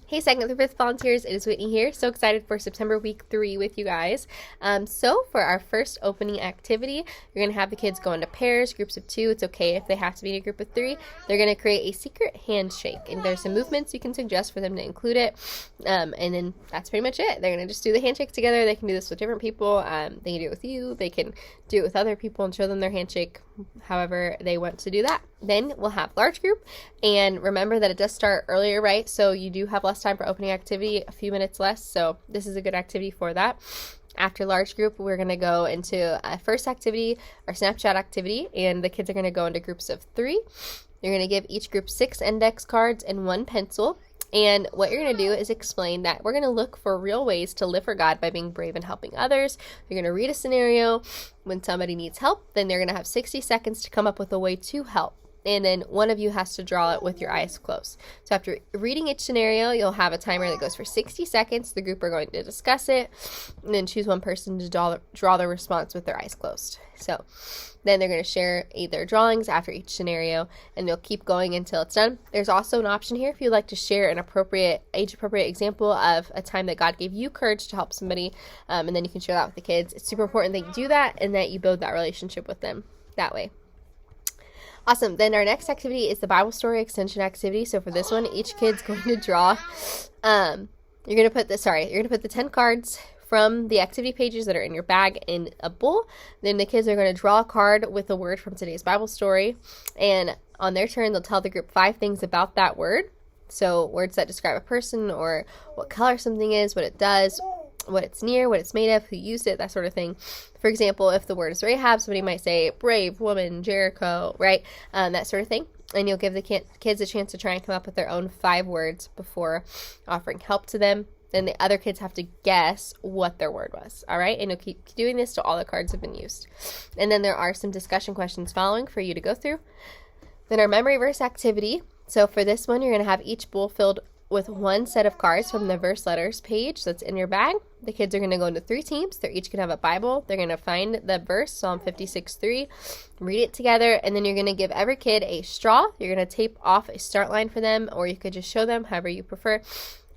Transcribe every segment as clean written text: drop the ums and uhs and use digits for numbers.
Hey, second through fifth volunteers, it is Whitney here. So excited for September week 3 with you guys. So for our first opening activity, you're going to have the kids go into pairs, groups of 2. It's okay if they have to be in a group of 3. They're going to create a secret handshake, and there's some movements you can suggest for them to include it. And then that's pretty much it. They're going to just do the handshake together. They can do this with different people. They can do it with you. They can do it with other people and show them their handshake, however they want to do that. Then we'll have large group, and remember that it does start earlier, right? So you do have less time for opening activity, a few minutes less, so this is a good activity for that. After large group, we're going to go into a first activity, our Snapchat activity, and the kids are going to go into groups of 3. You're going to give each group 6 index cards and 1 pencil. And what you're going to do is explain that we're going to look for real ways to live for God by being brave and helping others. You're going to read a scenario. When somebody needs help, then they're going to have 60 seconds to come up with a way to help. And then one of you has to draw it with your eyes closed. So after reading each scenario, you'll have a timer that goes for 60 seconds. The group are going to discuss it, and then choose one person to draw the response with their eyes closed. So then they're going to share their drawings after each scenario, and they'll keep going until it's done. There's also an option here if you'd like to share an age-appropriate example of a time that God gave you courage to help somebody, and then you can share that with the kids. It's super important that you do that and that you build that relationship with them that way. Awesome. Then our next activity is the Bible story extension activity. So for this one, each kid's going to draw. You're going to put the 10 cards from the activity pages that are in your bag in a bowl. Then the kids are going to draw a card with a word from today's Bible story. And on their turn, they'll tell the group 5 things about that word. So words that describe a person or what color something is, what it does, what it's near, what it's made of, who used it, that sort of thing. For example, if the word is Rahab, somebody might say brave woman, Jericho, right? That sort of thing. And you'll give the kids a chance to try and come up with their own 5 words before offering help to them. Then the other kids have to guess what their word was, all right? And you'll keep doing this till all the cards have been used. And then there are some discussion questions following for you to go through. Then our memory verse activity. So for this one, you're going to have each bowl filled with 1 set of cards from the verse letters page that's in your bag. The kids are going to go into 3 teams. They're each going to have a Bible. They're going to find the verse, Psalm 56:3, read it together, and then you're going to give every kid a straw. You're going to tape off a start line for them, or you could just show them, however you prefer,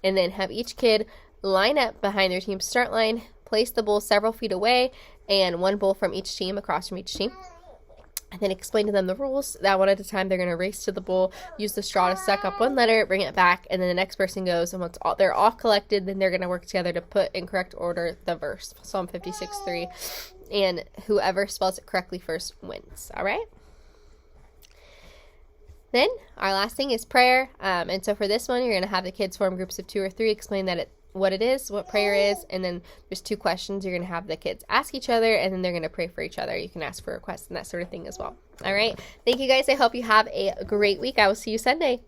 and then have each kid line up behind their team's start line, place the bowl several feet away, and 1 bowl from each team, across from each team. And then explain to them the rules. That one at a time, they're going to race to the bowl, use the straw to suck up 1 letter, bring it back, and then the next person goes, and once they're all collected, then they're going to work together to put in correct order the verse, Psalm 56:3, and whoever spells it correctly first wins, all right? Then our last thing is prayer, and so for this one, you're going to have the kids form groups of 2 or 3, explain what it is, what prayer is, and then there's 2 questions you're going to have the kids ask each other, and then they're going to pray for each other. You can ask for requests and that sort of thing as well. All right. Thank you guys. I hope you have a great week. I will see you Sunday.